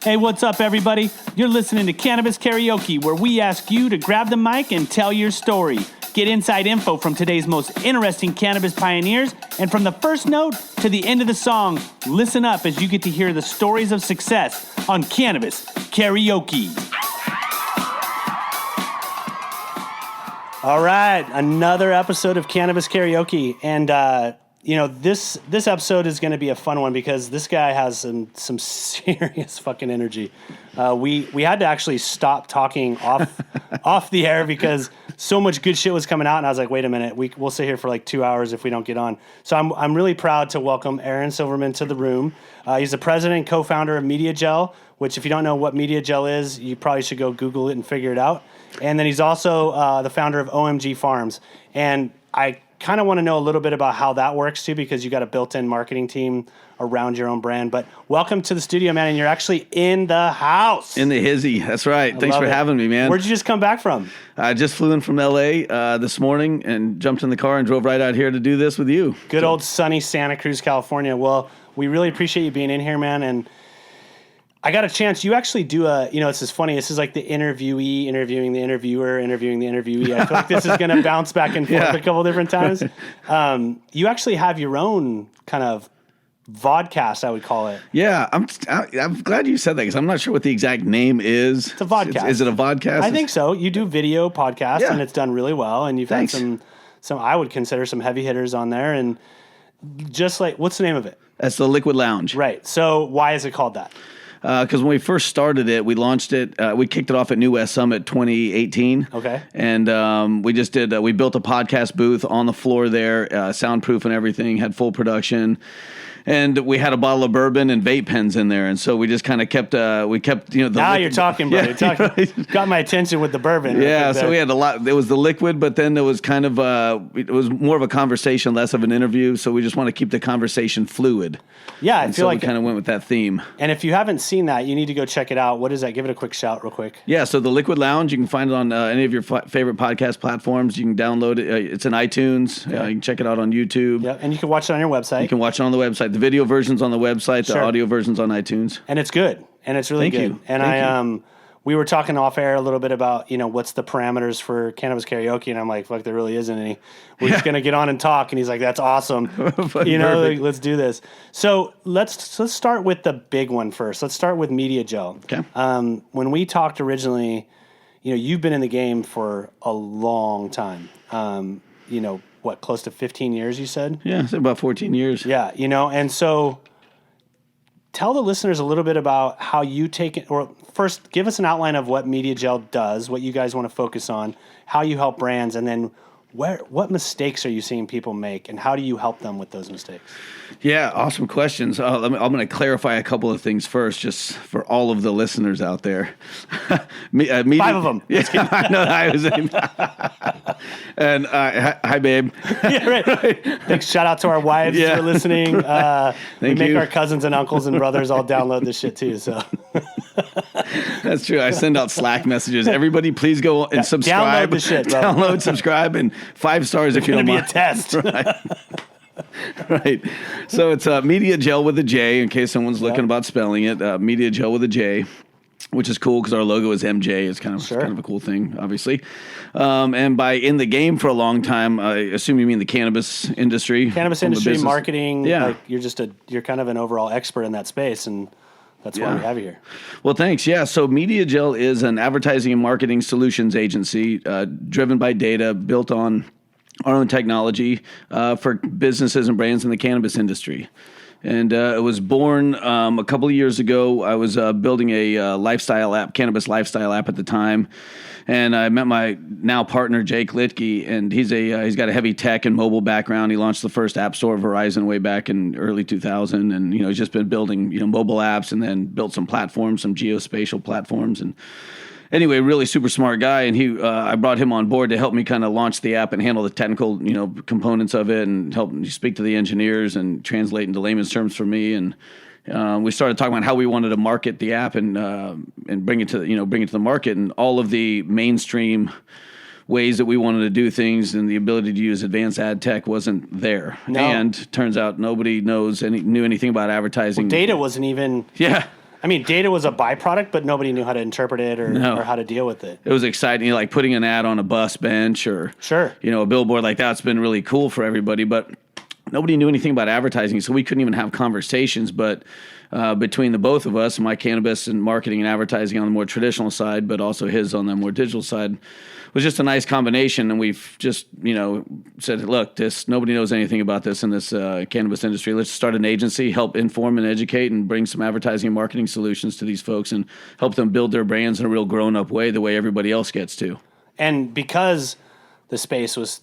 Hey, what's up, everybody? You're listening to Cannabis Karaoke, where we ask you to grab the mic and tell your story. Get inside info from today's most interesting cannabis pioneers, and from the first note to the end of the song, listen up as you get to hear the stories of success on Cannabis Karaoke. All right, another episode of Cannabis Karaoke, and this episode is going to be a fun one because this guy has some serious fucking energy. We had to actually stop talking off the air because so much good shit was coming out, and I was like, wait a minute, we'll sit here for like 2 hours if we don't get on. So I'm really proud to welcome Aaron Silverman to the room. He's the president and co-founder of MediaJel, which if you don't know what MediaJel is, you probably should go Google it and figure it out. And then he's also the founder of OMG Farms. And I kind of want to know a little bit about how that works too, because you got a built-in marketing team around your own brand. But welcome to the studio, man. And you're actually in the house. In the hizzy. That's right. Thanks for having me, man. Where'd you just come back from? I just flew in from LA this morning and jumped in the car and drove right out here to do this with you. Good old sunny Santa Cruz, California. Well, we really appreciate you being in here, man. And I got a chance. You actually do it's just funny. This is like the interviewee interviewing the interviewer, interviewing the interviewee. I feel like this is going to bounce back and forth a couple different times. You actually have your own kind of vodcast, I would call it. Yeah, I'm glad you said that because I'm not sure what the exact name is. It's a vodcast. Is it a vodcast? I think so. You do video podcasts, and it's done really well. And you've had some I would consider some heavy hitters on there. And just like, what's the name of it? That's the Liquid Lounge. Right. So why is it called that? Because when we first started it, we launched it. We kicked it off at New West Summit 2018. Okay. And we just did. We built a podcast booth on the floor there, soundproof and everything. Had full production. And we had a bottle of bourbon and vape pens in there, and so we just kind of kept. Now you're talking, brother. Yeah, right. Got my attention with the bourbon. Yeah, so we had a lot. It was the liquid, but then there was kind of it was more of a conversation, less of an interview. So we just want to keep the conversation fluid. Yeah, I feel like we kind of went with that theme. And if you haven't seen that, you need to go check it out. What is that? Give it a quick shout, real quick. Yeah, so the Liquid Lounge, you can find it on any of your favorite podcast platforms. You can download it. It's in iTunes. Okay. You can check it out on YouTube. Yeah, and you can watch it on your website. You can watch it on the website. The video version's on the website. The audio version's on iTunes. And it's good. And it's really good. And we were talking off air a little bit about, what's the parameters for Cannabis Karaoke, and I'm like, fuck, there really isn't any. We're just going to get on and talk, and he's like, that's awesome. Let's do this. So let's start with the big one first. Let's start with MediaJel. Okay. When we talked originally, you've been in the game for a long time. Close to 15 years, you said? Yeah, I said about 14 years. Yeah, and so tell the listeners a little bit about how you take it, or first give us an outline of what MediaJel does, what you guys want to focus on, how you help brands, and then what mistakes are you seeing people make, and how do you help them with those mistakes? Yeah, awesome questions. I'm going to clarify a couple of things first, just for all of the listeners out there. 5 of them. Yeah, I know. I was and hi, babe. Yeah, right. Thanks. Shout out to our wives for listening. We make our cousins and uncles and brothers all download this shit too. So that's true. I send out Slack messages. Everybody, please go and subscribe. Download the shit, bro. Download, subscribe, and 5 stars if you don't mind. It's going to be a test. Right. Right. So it's MediaJel with a J, in case someone's looking about spelling it. MediaJel with a J, which is cool because our logo is MJ. It's kind of a cool thing, obviously. And by in the game for a long time, I assume you mean the cannabis industry. Cannabis industry, marketing. Yeah. Like you're kind of an overall expert in that space, and that's why we have you here. Well, thanks. Yeah. So MediaJel is an advertising and marketing solutions agency driven by data, built on our own technology for businesses and brands in the cannabis industry. And it was born a couple of years ago. I was building a lifestyle app, cannabis lifestyle app at the time. And I met my now partner, Jake Litke, and he's got a heavy tech and mobile background. He launched the first app store, Verizon, way back in early 2000. And, he's just been building, mobile apps and then built some platforms, some geospatial platforms. And anyway, really super smart guy, and I brought him on board to help me kind of launch the app and handle the technical, components of it, and help speak to the engineers and translate into layman's terms for me. And we started talking about how we wanted to market the app and bring it to the market, and all of the mainstream ways that we wanted to do things and the ability to use advanced ad tech wasn't there. No. And turns out nobody knew anything about advertising. Well, data wasn't even. Yeah. I mean, data was a byproduct, but nobody knew how to interpret it or how to deal with it. It was exciting, like putting an ad on a bus bench or a billboard like that's been really cool for everybody. But nobody knew anything about advertising, so we couldn't even have conversations. But between the both of us, my cannabis and marketing and advertising on the more traditional side, but also his on the more digital side, was just a nice combination. And we've just, said, look, nobody knows anything about this in this cannabis industry. Let's start an agency, help inform and educate and bring some advertising and marketing solutions to these folks and help them build their brands in a real grown-up way, the way everybody else gets to. And because the space was,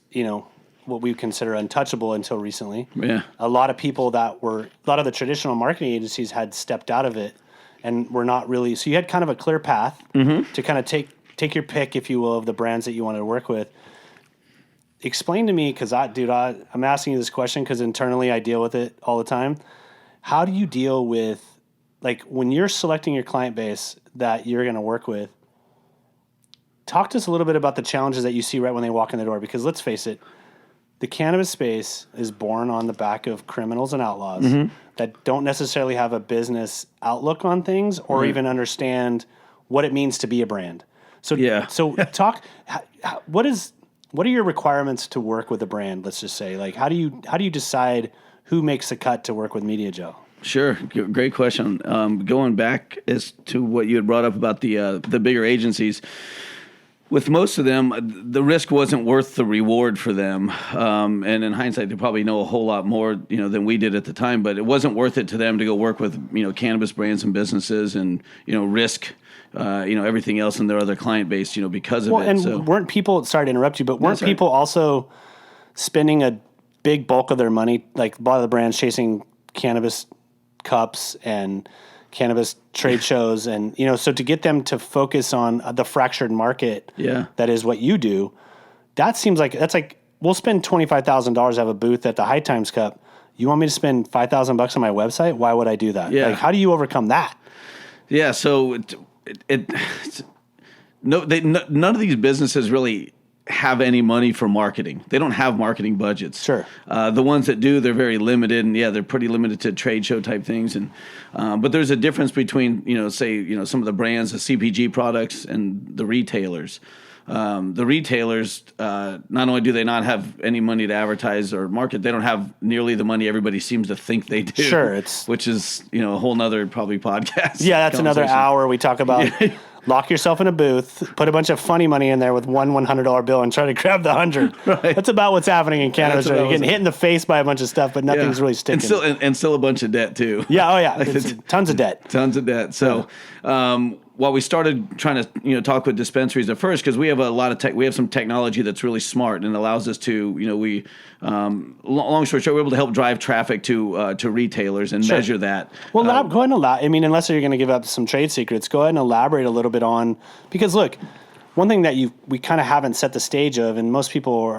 what we consider untouchable until recently. Yeah. A lot of the traditional marketing agencies had stepped out of it and were not really, so you had kind of a clear path to kind of take your pick, if you will, of the brands that you wanted to work with. Explain to me, because I'm asking you this question because internally I deal with it all the time. How do you deal with, like, when you're selecting your client base that you're going to work with, talk to us a little bit about the challenges that you see right when they walk in the door, because let's face it, the cannabis space is born on the back of criminals and outlaws that don't necessarily have a business outlook on things or even understand what it means to be a brand. So, talk. What are your requirements to work with a brand? Let's just say, like, how do you decide who makes the cut to work with MediaJel? Sure, great question. Going back as to what you had brought up about the bigger agencies. With most of them, the risk wasn't worth the reward for them. And in hindsight, they probably know a whole lot more, than we did at the time. But it wasn't worth it to them to go work with, cannabis brands and businesses and, risk, everything else in their other client base, because of it. And weren't people? Sorry to interrupt you, but weren't people also spending a big bulk of their money, like a lot of the brands chasing cannabis cups and cannabis trade shows, and so to get them to focus on the fractured market, that is what you do. That seems like we'll spend $25,000 to have a booth at the High Times Cup. You want me to spend $5,000 on my website? Why would I do that? Yeah. Like, how do you overcome that? Yeah. So none of these businesses really have any money for marketing. They don't have marketing budgets. Sure. The ones that do, they're very limited, and they're pretty limited to trade show type things. And but there's a difference between some of the brands, the CPG products, and the retailers. The retailers, not only do they not have any money to advertise or market, they don't have nearly the money everybody seems to think they do. Sure, which is a whole nother probably podcast. Yeah, that's another hour we talk about. Lock yourself in a booth, put a bunch of funny money in there with one $100 bill and try to grab the 100. Right. That's about what's happening in Canada. You're getting hit in the face by a bunch of stuff, but nothing's really sticking. And still a bunch of debt too. Yeah, tons of debt. Tons of debt. So while we started trying to talk with dispensaries at first, because we have a lot of we have some technology that's really smart and allows us to long story short, we're able to help drive traffic to retailers and measure that. Well, go ahead and elaborate. I mean, unless you're going to give up some trade secrets, go ahead and elaborate a little bit on, because look, one thing that we kind of haven't set the stage of, and most people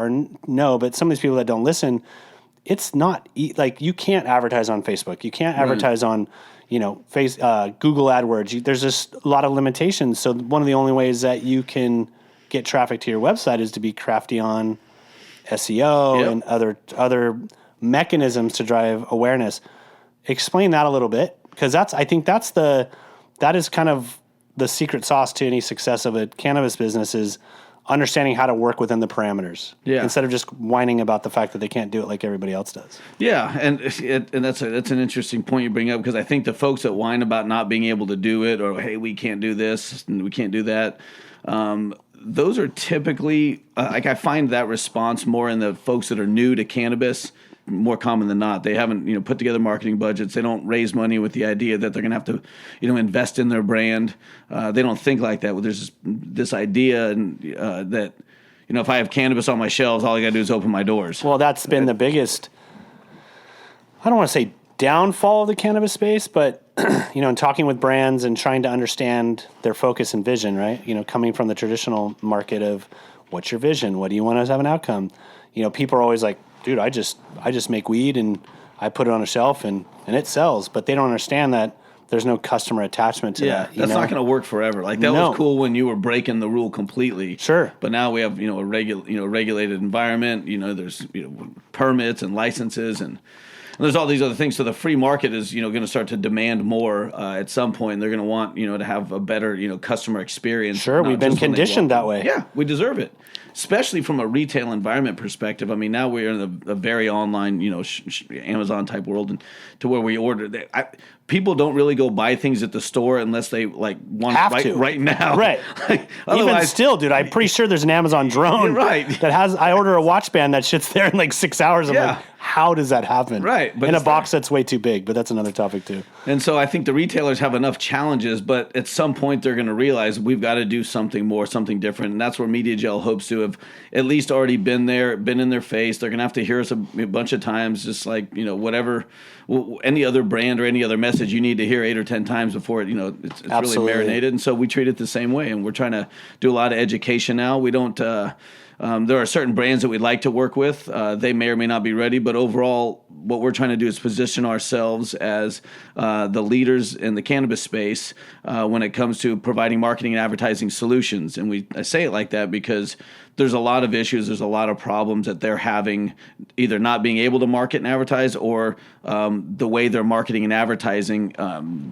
know, but some of these people that don't listen, it's not like you can't advertise on Facebook, you can't advertise on Google AdWords. There's just a lot of limitations. So one of the only ways that you can get traffic to your website is to be crafty on SEO and other mechanisms to drive awareness. Explain that a little bit, because I think that is kind of the secret sauce to any success of a cannabis business, is understanding how to work within the parameters instead of just whining about the fact that they can't do it like everybody else does. Yeah, and that's an interesting point you bring up, because I think the folks that whine about not being able to do it, or hey, we can't do this and we can't do that, those are typically I find that response more in the folks that are new to cannabis. More common than not, they haven't put together marketing budgets. They don't raise money with the idea that they're going to have to invest in their brand. They don't think like that. Well, there's this idea and that if I have cannabis on my shelves, all I got to do is open my doors. Well, that's been the biggest, I don't want to say downfall of the cannabis space, but in talking with brands and trying to understand their focus and vision, right? Coming from the traditional market of what's your vision? What do you want to have an outcome? People are always like, dude, I just make weed and I put it on a shelf and it sells, but they don't understand that there's no customer attachment to that. That's not going to work forever. Like that was cool when you were breaking the rule completely. Sure. But now we have, a regulated environment, there's, permits and licenses and there's all these other things. So the free market is, going to start to demand more at some point. They're going to want, to have a better, customer experience. Sure, we've been conditioned that way. Yeah, we deserve it, especially from a retail environment perspective. I mean, now we're in a very online, Amazon type world, and to where we order. People don't really go buy things at the store unless they want right now. Right. Even still, dude, I'm pretty sure there's an Amazon drone that has. I order a watch band that sits there in like 6 hours. I'm like, how does that happen? Right. But in a box that's way too big, but that's another topic too. And so I think the retailers have enough challenges, but at some point they're going to realize we've got to do something more, something different. And that's where MediaJel hopes to have at least already been there, been in their face. They're going to have to hear us a bunch of times, just like, whatever, any other brand or any other message you need to hear 8 or 10 times before it's really marinated. And so we treat it the same way. And we're trying to do a lot of education now. We don't, there are certain brands that we'd like to work with. They may or may not be ready, but overall, what we're trying to do is position ourselves as the leaders in the cannabis space when it comes to providing marketing and advertising solutions. And I say it like that because there's a lot of issues, there's a lot of problems that they're having, either not being able to market and advertise, or the way they're marketing and advertising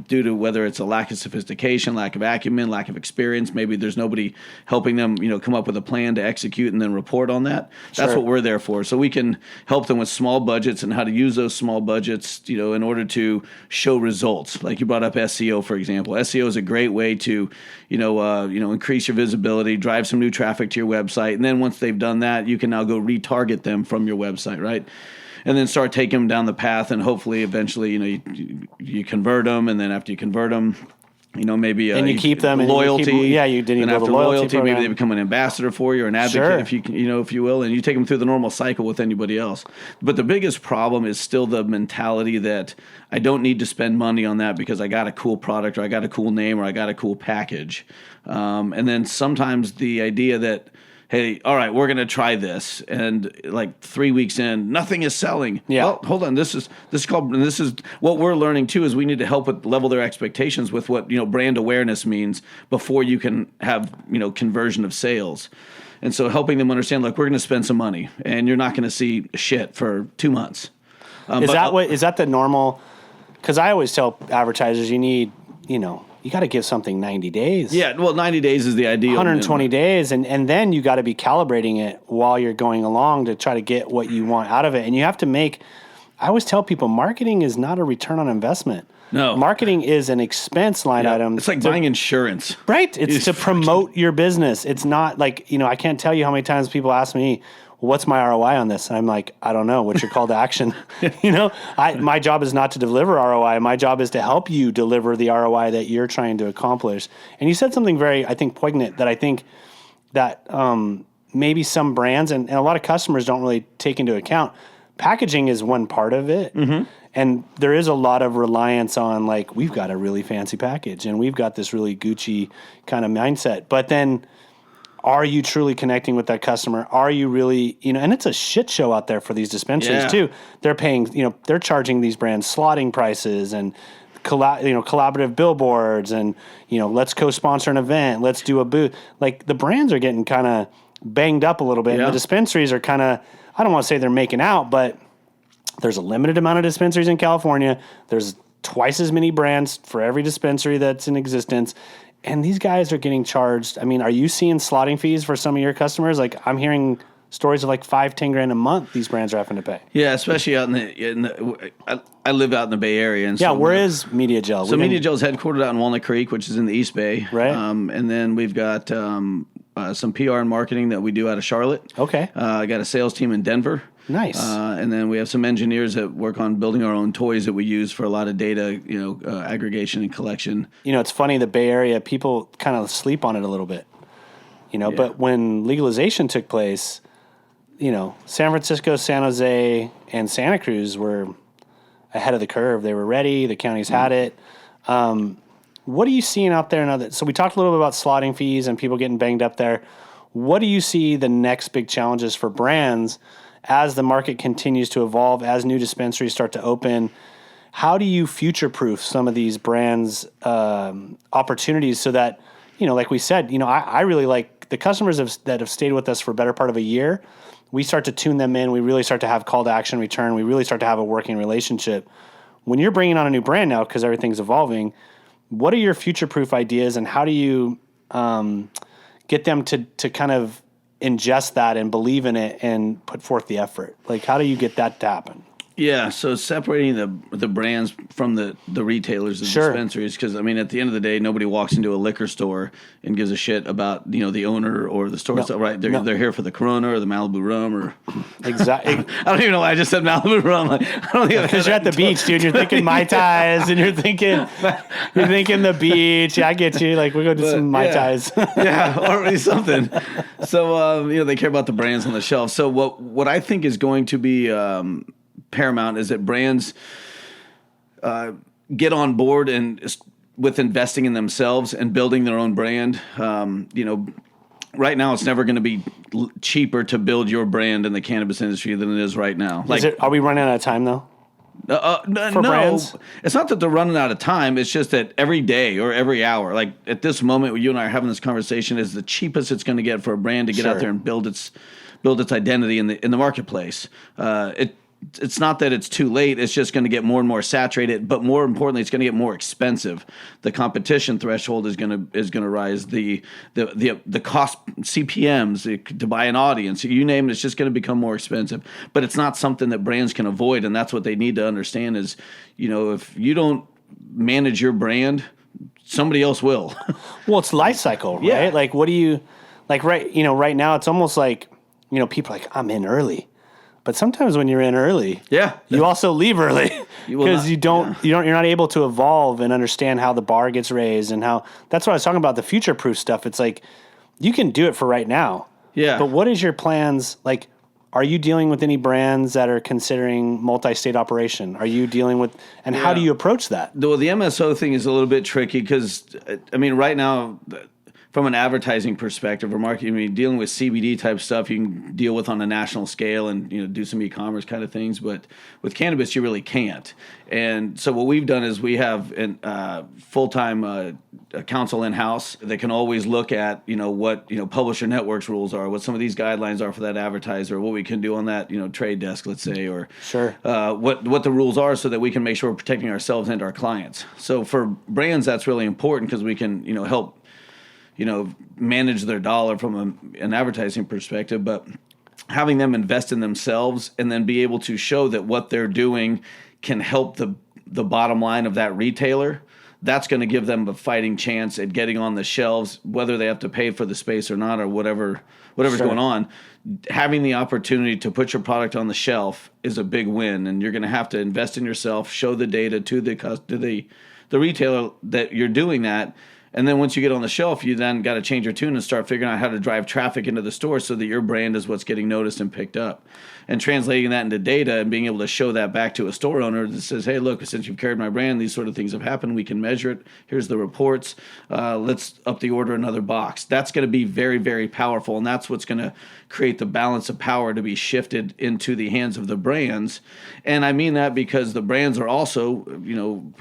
due to whether it's a lack of sophistication, lack of acumen, lack of experience. Maybe there's nobody helping them, come up with a plan to execute and then report on that. That's what we're there for. So we can help them with small budgets and how to use those small budgets, in order to show results. Like you brought up SEO, for example. SEO is a great way to, increase your visibility, drive some new traffic to your website. And then once they've done that, you can now go retarget them from your website, right? And then start taking them down the path, and hopefully eventually, you convert them. And then after you convert them, maybe and you keep them loyalty. You didn't. And after loyalty, maybe they become an ambassador for you or an advocate, Sure. if you will, and you take them through the normal cycle with anybody else. But the biggest problem is still the mentality that I don't need to spend money on that because I got a cool product or I got a cool name or I got a cool package. And then sometimes the idea that, hey, all right, we're going to try this, and like 3 weeks in, nothing is selling. Yeah. Well, hold on. This is what we're learning too. Is we need to help with level their expectations with what brand awareness means before you can have conversion of sales. And so helping them understand, look, we're going to spend some money, and you're not going to see shit for 2 months. Is that the normal? Because I always tell advertisers, you need you got to give something 90 days. Yeah, well, 90 days is the ideal. 120 days, and then you got to be calibrating it while you're going along to try to get what you want out of it. And you have to I always tell people, marketing is not a return on investment. No. Marketing is an expense line item. It's like buying insurance. Right. It's to promote your business. It's not like, I can't tell you how many times people ask me, what's my ROI on this? And I'm like, I don't know. What's your call to action? My job is not to deliver ROI. My job is to help you deliver the ROI that you're trying to accomplish. And you said something very, I think, poignant that I think that maybe some brands and a lot of customers don't really take into account. Packaging is one part of it. Mm-hmm. And there is a lot of reliance on we've got a really fancy package and we've got this really Gucci kind of mindset. But then are you truly connecting with that customer? Are you really, and it's a shit show out there for these dispensaries too. They're paying, they're charging these brands slotting prices and collaborative billboards and, let's co-sponsor an event. Let's do a booth. The brands are getting kind of banged up a little bit. Yeah. And the dispensaries are kind of, I don't want to say they're making out, but there's a limited amount of dispensaries in California. There's twice as many brands for every dispensary that's in existence. And these guys are getting charged. I mean, are you seeing slotting fees for some of your customers? I'm hearing stories of $5-10 a month these brands are having to pay. Yeah, especially out I live out in the Bay Area. And so where is MediaJel? So MediaJel is headquartered out in Walnut Creek, which is in the East Bay. Right. And then we've got some PR and marketing that we do out of Charlotte. Okay. I got a sales team in Denver. Nice. And then we have some engineers that work on building our own toys that we use for a lot of data, aggregation and collection. It's funny, the Bay Area, people kind of sleep on it a little bit, but when legalization took place, San Francisco, San Jose, and Santa Cruz were ahead of the curve. They were ready. The counties had it. What are you seeing out there now? So we talked a little bit about slotting fees and people getting banged up there. What do you see the next big challenges for brands as the market continues to evolve, as new dispensaries start to open? How do you future-proof some of these brands' opportunities so that, like we said, I really like the customers that have stayed with us for a better part of a year, we start to tune them in. We really start to have call to action return. We really start to have a working relationship. When you're bringing on a new brand now, because everything's evolving, what are your future-proof ideas, and how do you get them to kind of ingest that and believe in it and put forth the effort? Like, how do you get that to happen? Yeah, so separating the brands from the retailers and dispensaries, because I mean, at the end of the day, nobody walks into a liquor store and gives a shit about the owner or the store itself, right? They're here for the Corona or the Malibu rum or exactly. I don't even know why I just said Malibu rum. Like, I don't think because you're at the beach, dude. You're thinking Mai Tais and you're thinking the beach. Yeah, I get you. Like, we're going to do some Mai Tais. Yeah, or something. So they care about the brands on the shelf. So what I think is going to be paramount is that brands get on board and with investing in themselves and building their own brand. Right now it's never going to be cheaper to build your brand in the cannabis industry than it is right now. Are we running out of time though? No, brands? It's not that they're running out of time. It's just that every day or every hour, like at this moment when you and I are having this conversation, is the cheapest it's going to get for a brand to get out there and build its identity in the marketplace. It's not that it's too late. It's just going to get more and more saturated, but more importantly, it's going to get more expensive. The competition threshold is going to rise. The cost CPMs to buy an audience, you name it, it's just going to become more expensive. But it's not something that brands can avoid, and that's what they need to understand is, if you don't manage your brand, somebody else will. Well, it's life cycle, right? Yeah. Like, what do you like? Right now, it's almost like people are like, I'm in early. But sometimes when you're in early, you also leave early because you're not able to evolve and understand how the bar gets raised and how. That's what I was talking about, the future proof stuff. It's like you can do it for right now. Yeah. But what is your plans? Like, are you dealing with any brands that are considering multi-state operation? Are you dealing with, and how do you approach that? Well, the MSO thing is a little bit tricky because, I mean, right now, from an advertising perspective or marketing, I mean, dealing with CBD type stuff, you can deal with on a national scale and do some e-commerce kind of things. But with cannabis, you really can't. And so what we've done is we have a full-time counsel in-house that can always look at what publisher networks rules are, what some of these guidelines are for that advertiser, what we can do on that trade desk, let's say, or what the rules are, so that we can make sure we're protecting ourselves and our clients. So for brands, that's really important because we can help manage their dollar from an advertising perspective, but having them invest in themselves and then be able to show that what they're doing can help the bottom line of that retailer, that's going to give them a fighting chance at getting on the shelves, whether they have to pay for the space or not, or whatever's going on. Having the opportunity to put your product on the shelf is a big win, and you're going to have to invest in yourself, show the data to the retailer that you're doing that. And then once you get on the shelf, you then got to change your tune and start figuring out how to drive traffic into the store so that your brand is what's getting noticed and picked up. And translating that into data and being able to show that back to a store owner that says, hey, look, since you've carried my brand, these sort of things have happened. We can measure it. Here's the reports. Let's up the order another box. That's going to be very, very powerful. And that's what's going to create the balance of power to be shifted into the hands of the brands. And I mean that because the brands are also,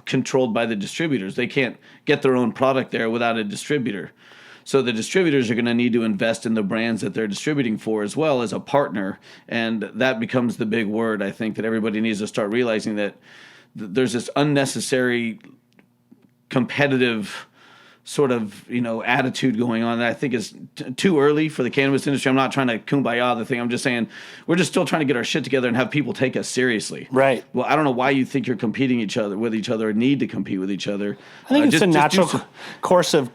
controlled by the distributors. They can't get their own product there without a distributor. So the distributors are going to need to invest in the brands that they're distributing for as well as a partner. And that becomes the big word, I think, that everybody needs to start realizing that there's this unnecessary competitive sort of, attitude going on that I think is too early for the cannabis industry. I'm not trying to kumbaya the thing. I'm just saying we're just still trying to get our shit together and have people take us seriously. Right. Well, I don't know why you think you're competing with each other or need to compete with each other. I think it's a natural course of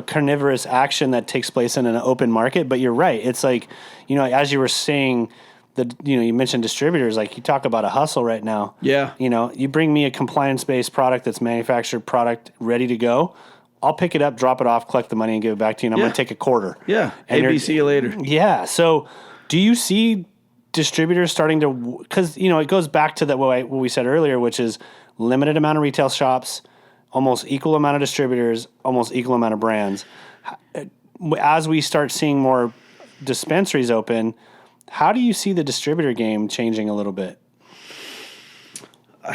carnivorous action that takes place in an open market. But you're right. It's like, as you were saying, you mentioned distributors, like you talk about a hustle right now. Yeah. You bring me a compliance-based product that's manufactured product ready to go. I'll pick it up, drop it off, collect the money, and give it back to you, and I'm going to take a quarter. Yeah. And see you later. Yeah. So do you see distributors starting to, because, it goes back to what we said earlier, which is limited amount of retail shops, almost equal amount of distributors, almost equal amount of brands. As we start seeing more dispensaries open, how do you see the distributor game changing a little bit?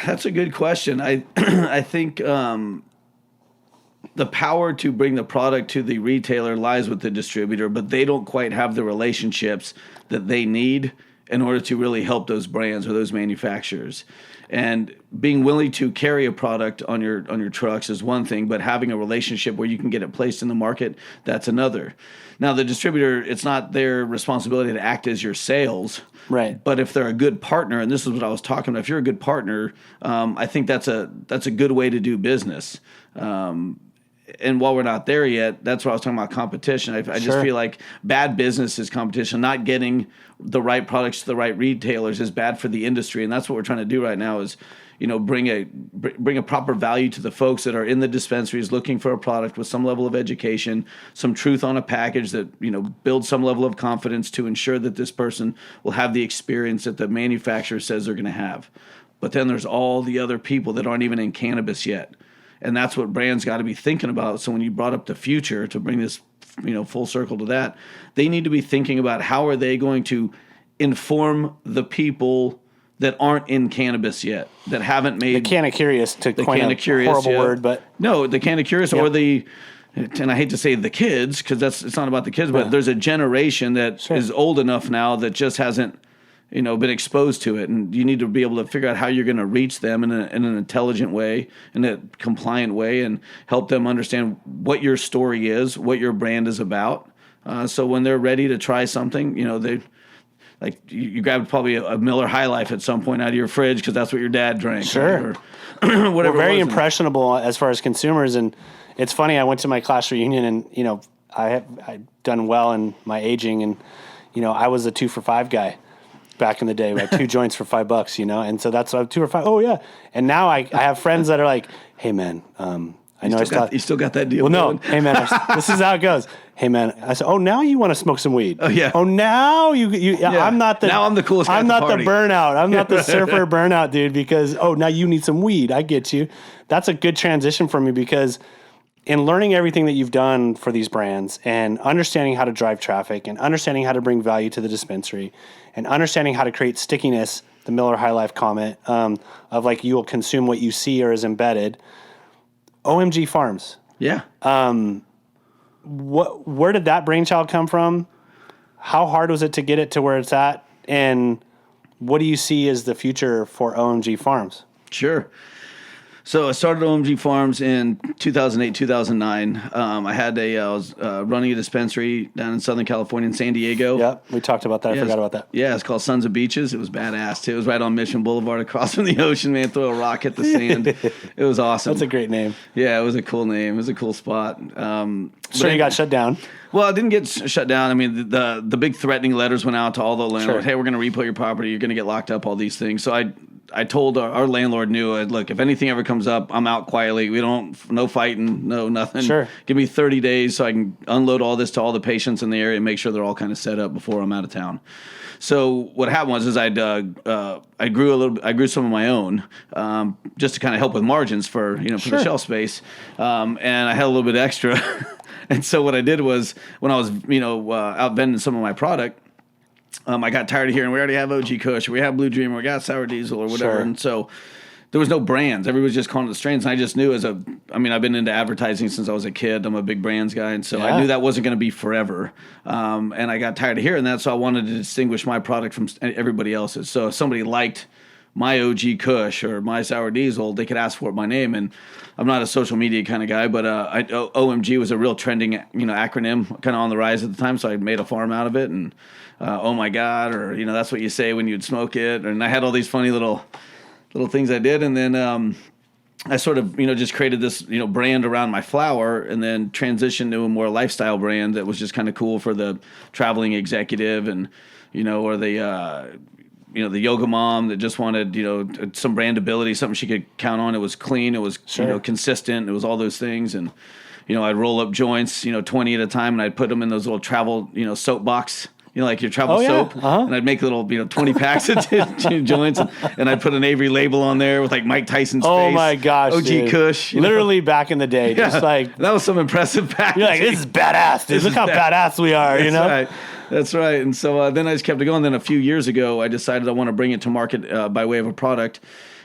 That's a good question. I think the power to bring the product to the retailer lies with the distributor, but they don't quite have the relationships that they need in order to really help those brands or those manufacturers. And being willing to carry a product on your trucks is one thing, but having a relationship where you can get it placed in the market, that's another. Now, the distributor, it's not their responsibility to act as your sales. Right. But if they're a good partner, and this is what I was talking about, if you're a good partner, I think that's a good way to do business. And while we're not there yet, that's what I was talking about, competition. I just feel like bad business is competition. Not getting the right products to the right retailers is bad for the industry, and that's what we're trying to do right now is, bring a proper value to the folks that are in the dispensaries looking for a product with some level of education, some truth on a package that, builds some level of confidence to ensure that this person will have the experience that the manufacturer says they're going to have. But then there's all the other people that aren't even in cannabis yet. And that's what brands got to be thinking about. So when you brought up the future, to bring this, full circle to that, they need to be thinking about how are they going to inform the people that aren't in cannabis yet, that haven't made the canna-curious, to coin a horrible word, but no, the canna-curious or the, and I hate to say the kids because it's not about the kids, but there's a generation that is old enough now that just hasn't been exposed to it, and you need to be able to figure out how you're going to reach them in an intelligent way, in a compliant way, and help them understand what your story is, what your brand is about. So when they're ready to try something, they like you grabbed probably a Miller High Life at some point out of your fridge because that's what your dad drank. Sure, or whatever. We're very impressionable as far as consumers, and it's funny. I went to my class reunion, and I've done well in my aging, and I was a 2 for $5 guy. Back in the day, like 2 joints for $5, and so that's 2 for $5. Oh yeah, and now I have friends that are like, "Hey man, I know you still got that deal." Well, no, going? hey man, this is how it goes. Hey man, I said, "Oh, now you want to smoke some weed?" Oh yeah. Oh, now you. Yeah. I'm not the. Now I'm the coolest guy I'm at the not party. the burnout. I'm not the surfer burnout dude because now you need some weed. I get you. That's a good transition for me because in learning everything that you've done for these brands and understanding how to drive traffic and understanding how to bring value to the dispensary and understanding how to create stickiness, the Miller High Life comment, of like you will consume what you see or is embedded. OMG Farms. Yeah. Where did that brainchild come from? How hard was it to get it to where it's at? And what do you see as the future for OMG Farms? Sure. So I started OMG Farms in 2008, 2009. I was running a dispensary down in Southern California in San Diego. Yep, we talked about that. I forgot about that. Yeah, it's called Sons of Beaches. It was badass too. It was right on Mission Boulevard across from the ocean, man. Throw a rock, hit the sand. It was awesome. That's a great name. Yeah, it was a cool name. It was a cool spot. So you got shut down? Well, it didn't get shut down. I mean, the big threatening letters went out to all the landlords. Hey, we're going to repo your property. You're going to get locked up, all these things. So I told our landlord look, if anything ever comes up, I'm out quietly. No fighting, no nothing. Sure. Give me 30 days so I can unload all this to all the patients in the area and make sure they're all kind of set up before I'm out of town. So what happened was I grew some of my own just to kind of help with margins for the shelf space, and I had a little bit extra. And so what I did was when I was out vending some of my product, I got tired of hearing we already have OG Kush, or we have Blue Dreamer, we got Sour Diesel or whatever, and so there was no brands. Everybody was just calling it the strains, and I just knew I've been into advertising since I was a kid. I'm a big brands guy, and so I knew that wasn't going to be forever. And I got tired of hearing that, so I wanted to distinguish my product from everybody else's. So if somebody liked my OG Kush or my Sour Diesel, they could ask for it by name. And I'm not a social media kind of guy, but OMG was a real trending acronym, kind of on the rise at the time, so I made a farm out of it. And oh my God, or that's what you say when you'd smoke it. And I had all these funny little things I did, and then I sort of just created this brand around my flower, and then transitioned to a more lifestyle brand that was just kind of cool for the traveling executive, and or the the yoga mom that just wanted some brandability, something she could count on. It was clean, it was consistent, it was all those things, and I'd roll up joints 20 at a time, and I'd put them in those little travel soap box. Like your travel soap, and I'd make little 20 packs of joints, and I'd put an Avery label on there with like Mike Tyson's face. Oh my gosh, OG dude. Kush. Literally back in the day, just like that was some impressive packaging. You're like, this is badass, dude. Look how badass we are, Right. That's right. And so then I just kept it going. Then a few years ago, I decided I want to bring it to market by way of a product.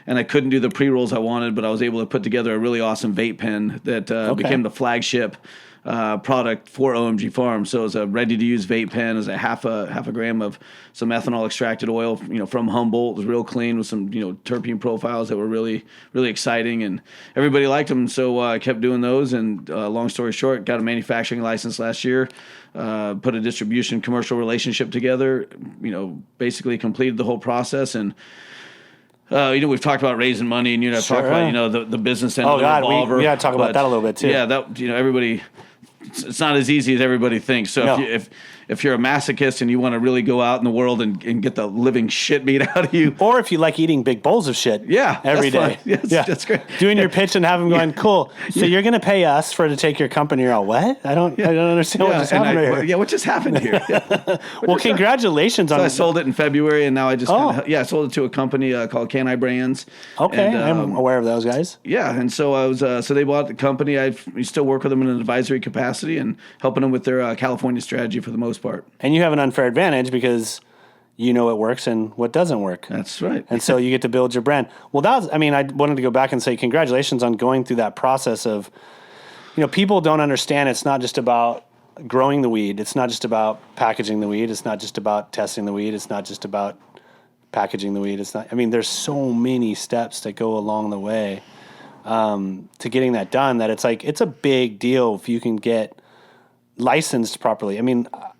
and I couldn't do the pre-rolls I wanted, but I was able to put together a really awesome vape pen that became the flagship product for OMG Farms. So it's a ready-to-use vape pen. It's a half a gram of some ethanol extracted oil, from Humboldt. It was real clean with some, terpene profiles that were really, really exciting, and everybody liked them. So I kept doing those, and long story short, got a manufacturing license last year, put a distribution commercial relationship together, basically completed the whole process, and we've talked about raising money, and I've talked about the business end of the revolver. We got to talk about that a little bit too. Yeah, that everybody. It's not as easy as everybody thinks. So if you're a masochist and you want to really go out in the world and get the living shit beat out of you, or if you like eating big bowls of shit, every day, that's great. Doing your pitch and have them going, cool. So you're going to pay us to take your company? You're all, what? I don't understand what just happened here. Yeah, what just happened here? Well, congratulations on. So I sold it in February, and now I just I sold it to a company called Canibrands. Okay, and, I'm aware of those guys. Yeah, and so I was so they bought the company. We still work with them in an advisory capacity and helping them with their California strategy for the most part. And you have an unfair advantage because you know what works and what doesn't work. That's right. And so you get to build your brand. Well, I wanted to go back and say congratulations on going through that process of, people don't understand it's not just about growing the weed. It's not just about packaging the weed. It's not just about testing the weed. It's not just about packaging the weed. There's so many steps that go along the way to getting that done that it's a big deal if you can get licensed properly.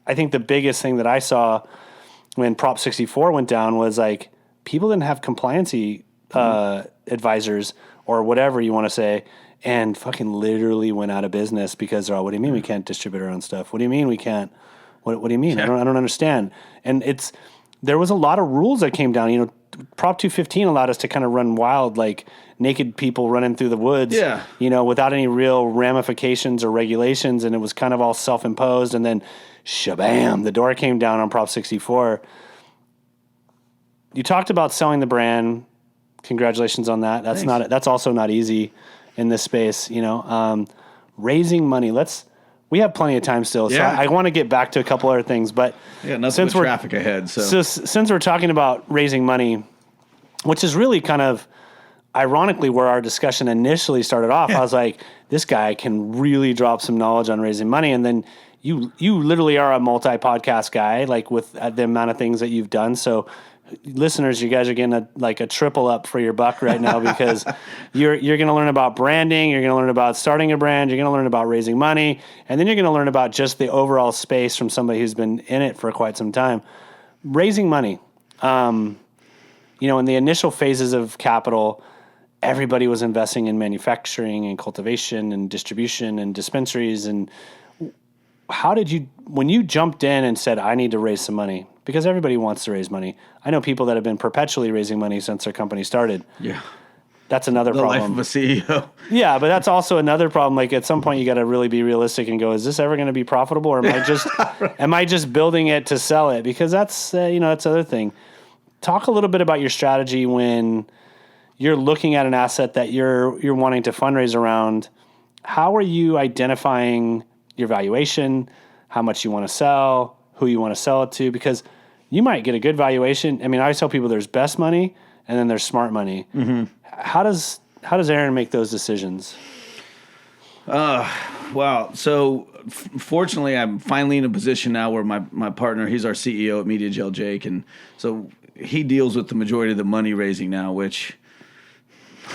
I think the biggest thing that I saw when Prop 64 went down was people didn't have compliancy advisors or whatever you want to say, and fucking literally went out of business because what do you mean we can't distribute our own stuff? What do you mean we can't? What do you mean? Yeah. I don't understand. And there was a lot of rules that came down. Prop 215 allowed us to kind of run wild, like naked people running through the woods, without any real ramifications or regulations, and it was kind of all self-imposed. And then, shabam, the door came down on Prop 64. You talked about selling the brand. Congratulations on that. That's also not easy in this space. Raising money. We have plenty of time still, so I want to get back to a couple other things. But since we're traffic ahead, so since we're talking about raising money, which is really kind of ironically where our discussion initially started off, I was like, this guy can really drop some knowledge on raising money, and then you literally are a multi-podcast guy, with the amount of things that you've done. So listeners, you guys are getting a triple up for your buck right now because you're going to learn about branding, you're going to learn about starting a brand, you're going to learn about raising money, and then you're going to learn about just the overall space from somebody who's been in it for quite some time. Raising money, in the initial phases of capital, everybody was investing in manufacturing and cultivation and distribution and dispensaries. And when you jumped in and said, I need to raise some money, because everybody wants to raise money. I know people that have been perpetually raising money since their company started. Yeah. That's another problem. The life of a CEO. Yeah, but that's also another problem. At some point, you got to really be realistic and go, is this ever going to be profitable, or am I just building it to sell it? Because that's that's the other thing. Talk a little bit about your strategy when you're looking at an asset that you're wanting to fundraise around. How are you identifying your valuation, how much you want to sell, who you want to sell it to? Because you might get a good valuation. I always tell people there's best money and then there's smart money. Mm-hmm. How does Aaron make those decisions? Wow. So fortunately, I'm finally in a position now where my partner, he's our CEO at MediaJel, Jake, and so he deals with the majority of the money raising now, which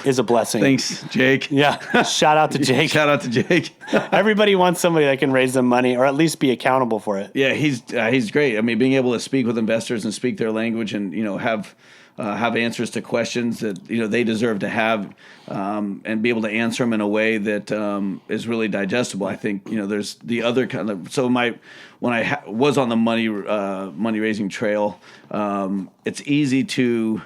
is a blessing. Thanks, Jake. Yeah. Shout out to Jake. Shout out to Jake. Everybody wants somebody that can raise them money or at least be accountable for it. Yeah, he's great. Being able to speak with investors and speak their language and, have answers to questions that, they deserve to have, and be able to answer them in a way that is really digestible. I think, there's the other kind of, so when I was on the money raising trail, it's easy to,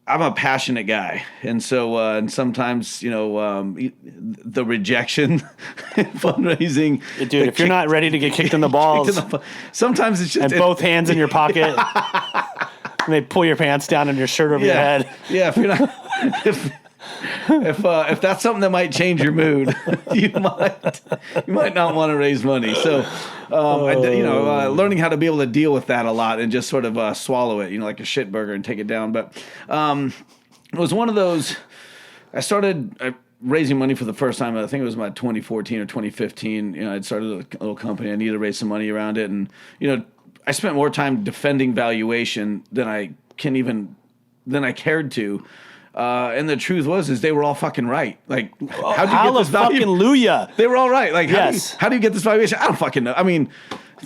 I'm a passionate guy, and so and sometimes the rejection in fundraising. Dude, if you're not ready to get kicked in the balls, sometimes it's just and both hands in your pocket, and they pull your pants down and your shirt over your head. Yeah, if you're not, if that's something that might change your mood, you might not want to raise money. So, learning how to be able to deal with that a lot and just sort of swallow it, like a shit burger and take it down. But it was one of those. I started raising money for the first time. I think it was about 2014 or 2015. You know, I'd started a little company. I needed to raise some money around it, and I spent more time defending valuation than I cared to. And the truth is they were all fucking right. Like, how'd you get this valuation? Hallelujah. They were all right. Like, yes. How do you get this valuation? I don't fucking know. I mean,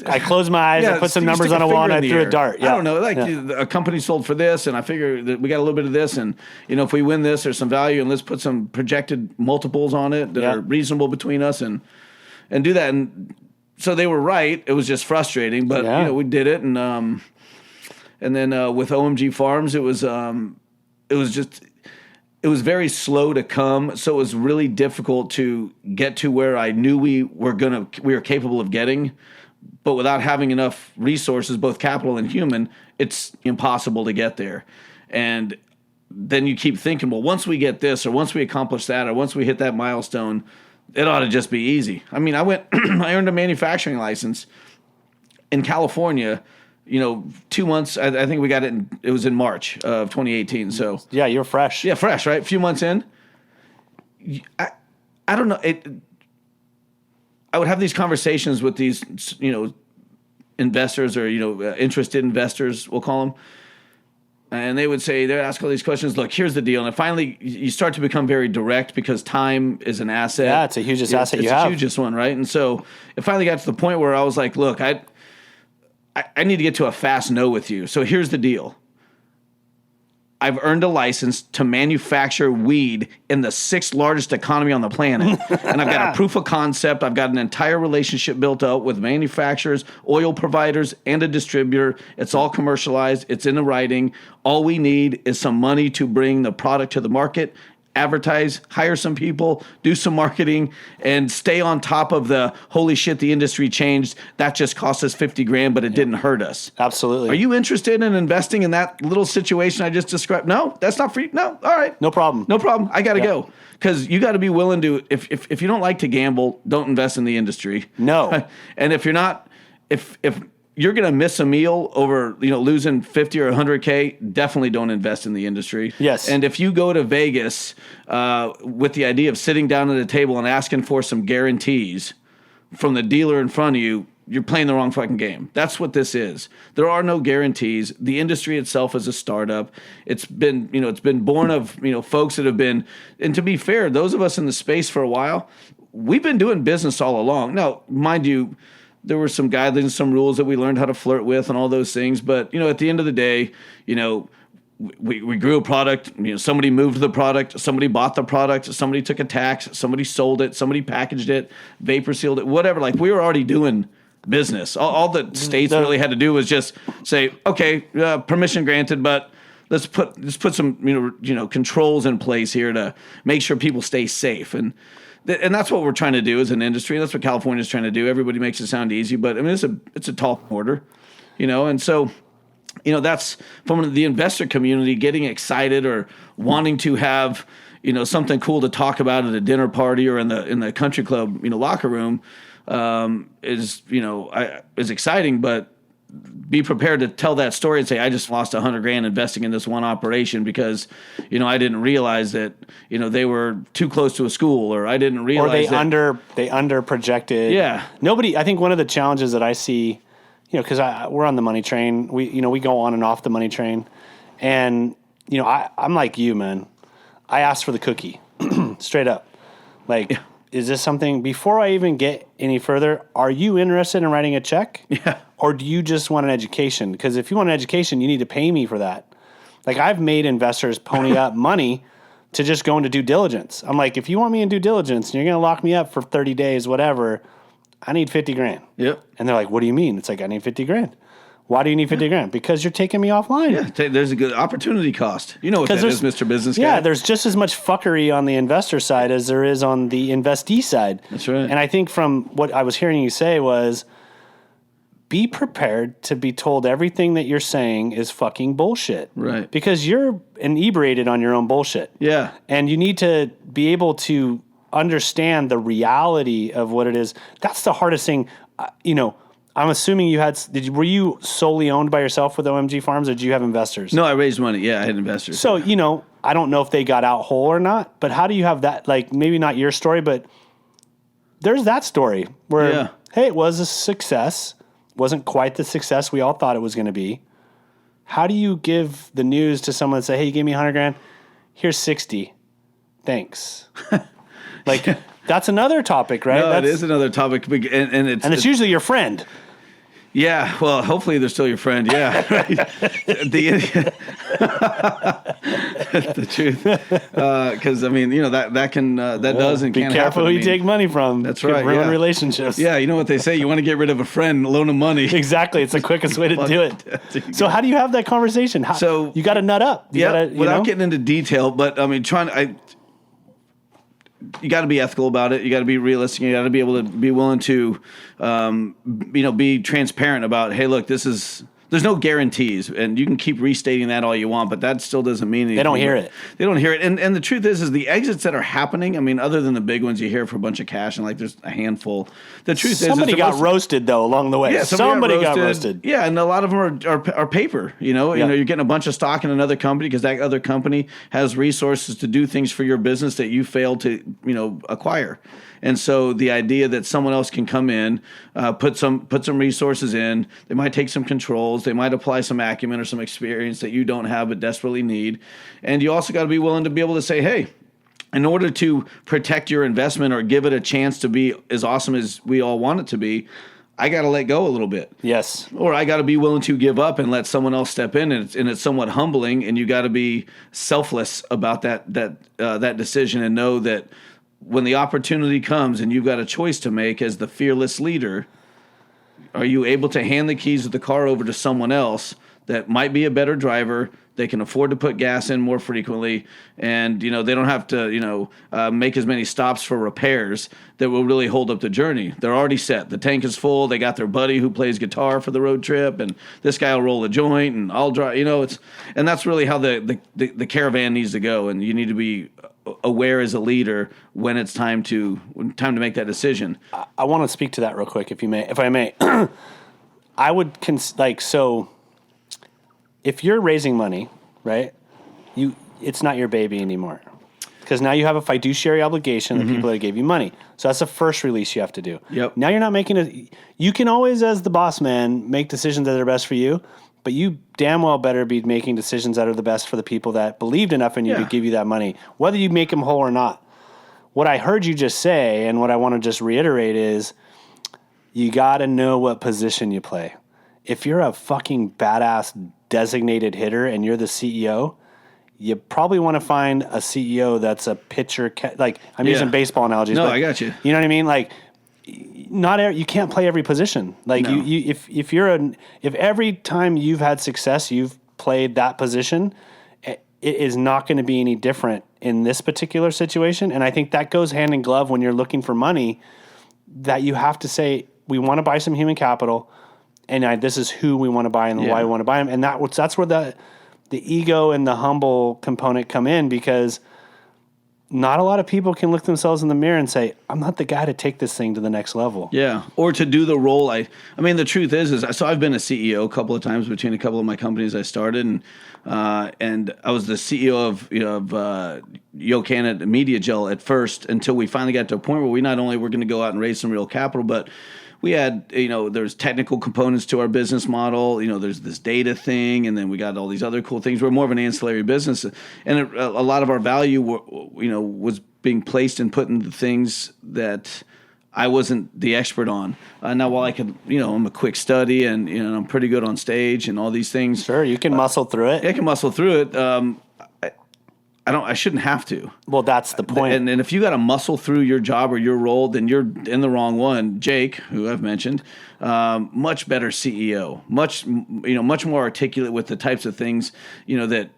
I closed my eyes, I put some numbers on a wall, and I threw a dart. Yeah. I don't know. Like, a company sold for this, and I figure that we got a little bit of this, and if we win this, there's some value, and let's put some projected multiples on it that are reasonable between us, and do that. And so they were right. It was just frustrating, but we did it, and then with OMG Farms, it was very slow to come, so it was really difficult to get to where I knew we were capable of getting. But without having enough resources, both capital and human, it's impossible to get there. And then you keep thinking, well, once we get this, or once we accomplish that, or once we hit that milestone, it ought to just be easy. I mean, I earned a manufacturing license in California, 2 months. I think we got it. It was in March of 2018. So yeah, you're fresh. Yeah, fresh, right? A few months in. I don't know. I would have these conversations with these, investors or interested investors, we'll call them, and they'd ask all these questions. Look, here's the deal, and finally you start to become very direct because time is an asset. Yeah, it's the hugest asset you have. It's the hugest one, right? And so it finally got to the point where I was like, look, I need to get to a fast no with you. So here's the deal. I've earned a license to manufacture weed in the 6th largest economy on the planet. And I've got a proof of concept. I've got an entire relationship built up with manufacturers, oil providers, and a distributor. It's all commercialized. It's in the writing. All we need is some money to bring the product to the market, advertise, hire some people, do some marketing, and stay on top of the holy shit, the industry changed. That just cost us $50,000, but it didn't hurt us. Absolutely. Are you interested in investing in that little situation I just described? No, that's not for you. No, all right. No problem. No problem. I got to go. Because you got to be willing to, if you don't like to gamble, don't invest in the industry. No. And if you're not, if you're going to miss a meal over, losing 50 or 100K, definitely don't invest in the industry. Yes. And if you go to Vegas with the idea of sitting down at a table and asking for some guarantees from the dealer in front of you, you're playing the wrong fucking game. That's what this is. There are no guarantees. The industry itself is a startup. It's been born of, folks that have been, and to be fair, those of us in the space for a while, we've been doing business all along. Now, mind you, there were some guidelines, some rules that we learned how to flirt with and all those things. But, at the end of the day, we grew a product. Somebody moved the product. Somebody bought the product. Somebody took a tax. Somebody sold it. Somebody packaged it, vapor sealed it, whatever. Like, we were already doing business. All the states really had to do was just say, okay, permission granted, but let's put some, controls in place here to make sure people stay safe. And that's what we're trying to do as an industry. That's what California's trying to do. Everybody makes it sound easy, but I mean, it's a tall order, and so, that's from the investor community getting excited or wanting to have, something cool to talk about at a dinner party or in the country club, locker room, is exciting, but be prepared to tell that story and say, I just lost $100,000 investing in this one operation because, I didn't realize that, they were too close to a school, or I didn't realize they under projected. Yeah. I think one of the challenges that I see, because we're on the money train, we go on and off the money train, and, I'm like you, man. I asked for the cookie straight up. Like, yeah. Is this something, before I even get any further, are you interested in writing a check? Yeah. Or do you just want an education? Because if you want an education, you need to pay me for that. Like, I've made investors pony up money to just go into due diligence. I'm like, if you want me in due diligence and you're going to lock me up for 30 days, whatever, I need $50,000. Yep. And they're like, what do you mean? It's like, I need $50,000. Why do you need $50,000? Because you're taking me offline. Yeah, there's a good opportunity cost. You know what that is, Mr. Business Guy. Yeah, there's just as much fuckery on the investor side as there is on the investee side. That's right. And I think from what I was hearing you say was, be prepared to be told everything that you're saying is fucking bullshit. Right. Because you're inebriated on your own bullshit. Yeah. And you need to be able to understand the reality of what it is. That's the hardest thing. I'm assuming were you solely owned by yourself with OMG Farms, or did you have investors? No, I raised money. Yeah, I had investors. So, I don't know if they got out whole or not, but how do you have that, like, maybe not your story, but there's that story where, hey, it was a success. Wasn't quite the success we all thought it was going to be. How do you give the news to someone and say, hey, you gave me $100,000, here's 60. Thanks. Like, that's another topic, right? No, it is another topic, and it's usually your friend. Yeah, well, hopefully they're still your friend. Yeah, right. The truth, because that can does and be can careful happen. who you take money from. That's right. Ruin relationships. Yeah, you know what they say: you want to get rid of a friend, loan them money. Exactly, it's the quickest way to do it. So how do you have that conversation? So you got to nut up. Without getting into detail, but you got to be ethical about it. You got to be realistic. You got to be able to be willing to, be transparent about, hey, look, there's no guarantees, and you can keep restating that all you want, but that still doesn't mean anything. They don't hear it. They don't hear it. And the truth is the exits that are happening, other than the big ones you hear for a bunch of cash, and like there's a handful. The truth somebody got roasted though along the way. Yeah, somebody got roasted. Yeah, and a lot of them are paper. You're getting a bunch of stock in another company because that other company has resources to do things for your business that you failed to acquire. And so the idea that someone else can come in, put some resources in, they might take some controls, they might apply some acumen or some experience that you don't have but desperately need. And you also got to be willing to be able to say, hey, in order to protect your investment or give it a chance to be as awesome as we all want it to be, I got to let go a little bit. Yes. Or I got to be willing to give up and let someone else step in, and it's somewhat humbling, and you got to be selfless about that decision and know that when the opportunity comes and you've got a choice to make as the fearless leader, are you able to hand the keys of the car over to someone else that might be a better driver? They can afford to put gas in more frequently, and they don't have to make as many stops for repairs that will really hold up the journey. They're already set. The tank is full. They got their buddy who plays guitar for the road trip, and this guy will roll a joint, and I'll drive. And that's really how the caravan needs to go. And you need to be aware as a leader when it's time to make that decision. I want to speak to that real quick, if I may. I would so. If you're raising money, right, it's not your baby anymore, because now you have a fiduciary obligation to the people that gave you money. So that's the first release you have to do. Yep. Now you're not making you can always, as the boss man, make decisions that are best for you, but you damn well better be making decisions that are the best for the people that believed enough in you to give you that money, whether you make them whole or not. What I heard you just say, and what I want to just reiterate is, you got to know what position you play. If you're a fucking badass designated hitter and you're the CEO, you probably want to find a CEO that's a pitcher. I'm using baseball analogies. No, but I got you. You know what I mean? Like, you can't play every position. Like, no. if every time you've had success, you've played that position, it is not going to be any different in this particular situation. And I think that goes hand in glove when you're looking for money, that you have to say, we want to buy some human capital, and this is who we want to buy and why we want to buy them. And that's where the ego and the humble component come in, because not a lot of people can look themselves in the mirror and say, I'm not the guy to take this thing to the next level. Yeah, or to do the role. The truth is so I've been a CEO a couple of times between a couple of my companies I started, and I was the CEO of MediaJel at first, until we finally got to a point where we not only were going to go out and raise some real capital, but we had, there's technical components to our business model. There's this data thing, and then we got all these other cool things. We're more of an ancillary business, and a lot of our value, was being placed and put into things that I wasn't the expert on. Now, while I could, I'm a quick study, and I'm pretty good on stage and all these things. Sure, you can muscle through it. I can muscle through it. I shouldn't have to. Well, that's the point. And if you got to muscle through your job or your role, then you're in the wrong one. Jake, who I've mentioned, much better CEO, much more articulate with the types of things, that,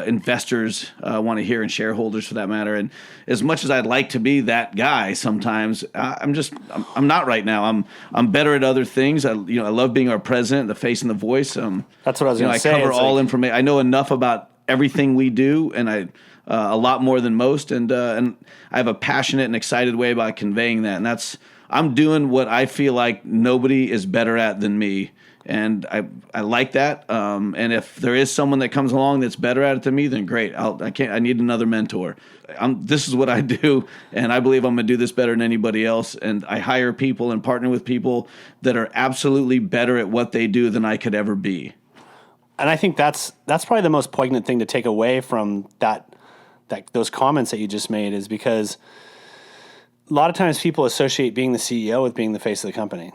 investors want to hear, and shareholders for that matter. And as much as I'd like to be that guy sometimes, I'm not right now. I'm better at other things. I love being our president, the face and the voice. That's what I was going to say. I cover all information. I know enough about everything we do, and I a lot more than most, and I have a passionate and excited way about conveying that, and I'm doing what I feel like nobody is better at than me. And I like that. And if there is someone that comes along that's better at it than me, then great. I need another mentor. This is what I do, and I believe I'm going to do this better than anybody else. And I hire people and partner with people that are absolutely better at what they do than I could ever be. And I think that's probably the most poignant thing to take away from those comments that you just made, is because a lot of times people associate being the CEO with being the face of the company.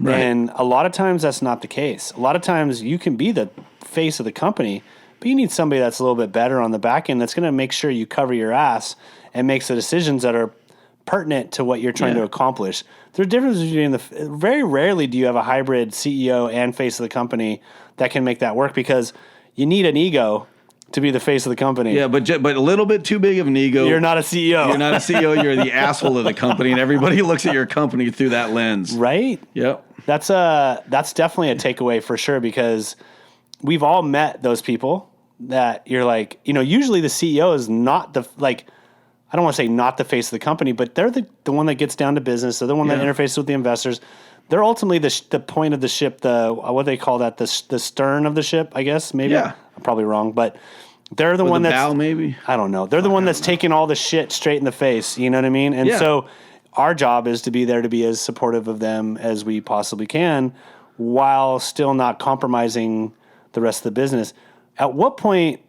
Right. And a lot of times that's not the case. A lot of times you can be the face of the company, but you need somebody that's a little bit better on the back end that's going to make sure you cover your ass and makes the decisions that are pertinent to what you're trying to accomplish. There's a difference between very rarely do you have a hybrid CEO and face of the company that can make that work, because you need an ego to be the face of the company. Yeah, but a little bit too big of an ego. You're not a CEO. You're not a CEO. You're the asshole of the company, and everybody looks at your company through that lens. Right? Yep. That's definitely a takeaway for sure, because we've all met those people that you're like, usually the CEO is not I don't want to say not the face of the company, but they're the one that gets down to business. They're the one that interfaces with the investors. They're ultimately the point of the ship, what they call that, the stern of the ship, I guess, maybe. Yeah. I'm probably wrong, but they're the one that's... bow, maybe? I don't know. They're the one that's taking all the shit straight in the face, you know what I mean? And so our job is to be there to be as supportive of them as we possibly can, while still not compromising the rest of the business. At what point...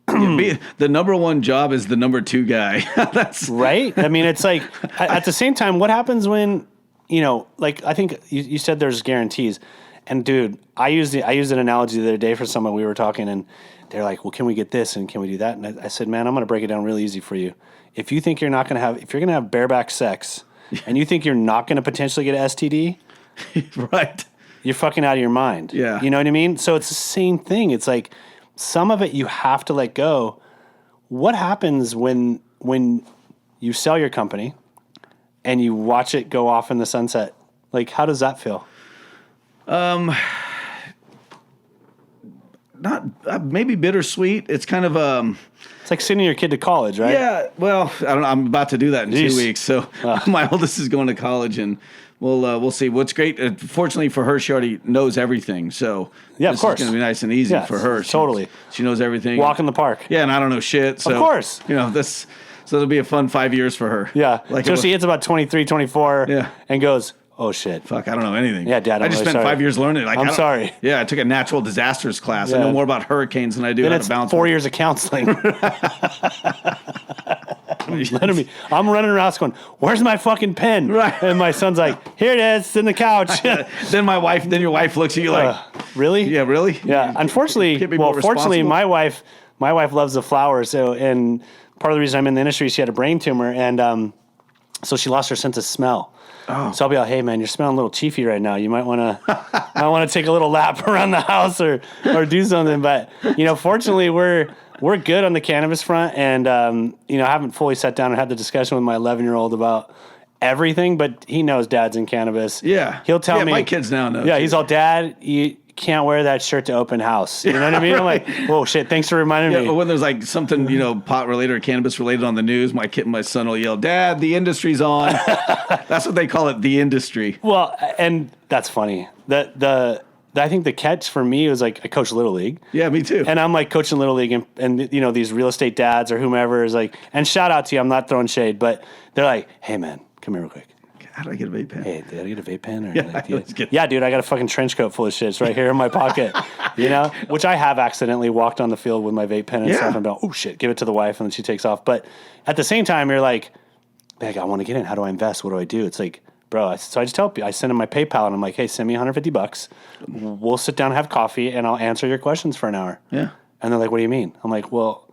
the number one job is the number two guy. That's right. I mean, it's like, at the same time, what happens when... I think you said there's guarantees, and dude, I used an analogy the other day for someone. We were talking, and they're like, "Well, can we get this and can we do that?" And I said, "Man, I'm going to break it down really easy for you. If you think if you're going to have bareback sex, and you think you're not going to potentially get an STD, right? You're fucking out of your mind. Yeah, you know what I mean. So it's the same thing. It's like some of it you have to let go. What happens when you sell your company and you watch it go off in the sunset? Like, how does that feel? Not maybe bittersweet. It's kind of it's like sending your kid to college, right? Yeah. Well, I don't know. I'm about to do that in 2 weeks. So my oldest is going to college, and we'll see. What's great, fortunately for her, she already knows everything. So yeah, of course, it's going to be nice and easy for her. She knows everything. Walk in the park. Yeah, and I don't know shit. So, of course, this. So it'll be a fun 5 years for her. Yeah. So she hits about 23, 24 and goes, "Oh, shit. Fuck, I don't know anything." Yeah, Dad, I just spent 5 years learning. I'm sorry. Yeah, I took a natural disasters class. I know more about hurricanes than I do how to bounce. 4 years of counseling. I'm running around going, "Where's my fucking pen?" Right. And my son's like, "Here it is, it's in the couch." Then your wife looks at you like, "Really?" Yeah, really? Yeah. Unfortunately, fortunately, my wife loves the flowers. So, and part of the reason I'm in the industry, she had a brain tumor, and so she lost her sense of smell. Oh. So I'll be like, "Hey man, you're smelling a little chiefy right now. You might want to take a little lap around the house or do something." But fortunately, we're good on the cannabis front, and I haven't fully sat down and had the discussion with my 11-year-old about everything, but he knows Dad's in cannabis. Yeah, he'll tell me. My kids now know. Yeah, too. He's all, "Dad, you can't wear that shirt to open house." You know what I mean? I'm like, "Whoa, shit! Thanks for reminding me." But when there's like something pot related or cannabis related on the news, my son will yell, "Dad, the industry's on." That's what they call it, the industry. Well, and that's funny. I think the catch for me was like, I coach Little League. Yeah, me too. And I'm like coaching Little League, and these real estate dads or whomever is like, and shout out to you, I'm not throwing shade, but they're like, "Hey man, come here real quick. How do I get a vape pen?" "Hey, did I get a vape pen?" Or yeah, dude, I got a fucking trench coat full of shit. It's right here in my pocket. Which I have accidentally walked on the field with my vape pen and stuff. And I'm like, "Oh shit," give it to the wife, and then she takes off. But at the same time, you're like, I want to get in. How do I invest? What do I do? It's like, bro. So I just tell you, I send them my PayPal, and I'm like, "Hey, send me $150. We'll sit down and have coffee, and I'll answer your questions for an hour." Yeah. And they're like, "What do you mean?" I'm like, "Well,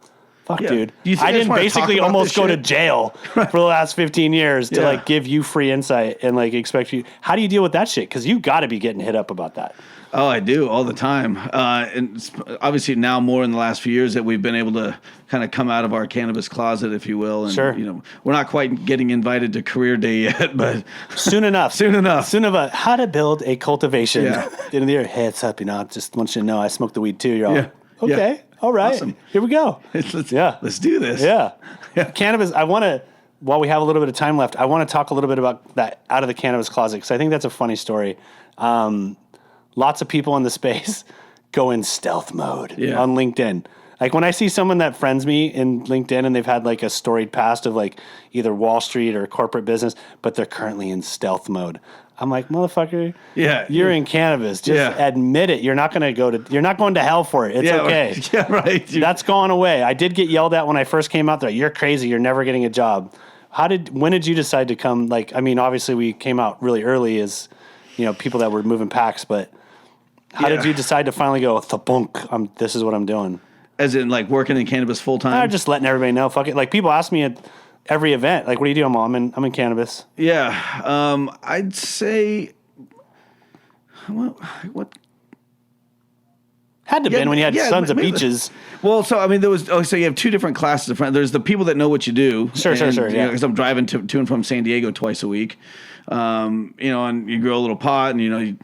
fuck, dude. I didn't basically almost go to jail for the last 15 years to give you free insight and expect you. How do you deal with that shit? Because you got to be getting hit up about that." Oh, I do all the time. And obviously now more in the last few years that we've been able to kind of come out of our cannabis closet, if you will. And, sure. We're not quite getting invited to career day yet, but soon enough. Soon enough. How to build a cultivation. Yeah. End of the year. "Hey, it's up. I just want you to know I smoke the weed too." You're all, okay. All right. Awesome. Here we go. Let's do this. Yeah. Cannabis, I want to, while we have a little bit of time left, I want to talk a little bit about that out of the cannabis closet, because I think that's a funny story. Lots of people in the space go in stealth mode on LinkedIn. Like when I see someone that friends me in LinkedIn and they've had like a storied past of like either Wall Street or corporate business, but they're currently in stealth mode. I'm like, motherfucker, you're in cannabis. Just admit it. You're not going to hell for it. It's okay. Yeah, right. That's gone away. I did get yelled at when I first came out there. You're crazy. You're never getting a job. When did you decide to come? Like, I mean, obviously we came out really early as, people that were moving packs, but how did you decide to finally go, thunk, this is what I'm doing? As in, like, working in cannabis full time? I'm just letting everybody know. Fuck it. Like, people ask me at every event, like, what do you do? I'm in cannabis. Yeah. I'd say, what? Had to been when you had sons of beaches. Well, so, I mean, so you have two different classes of friends. There's the people that know what you do. Sure. Yeah. Because I'm driving to and from San Diego twice a week. And you grow a little pot and, you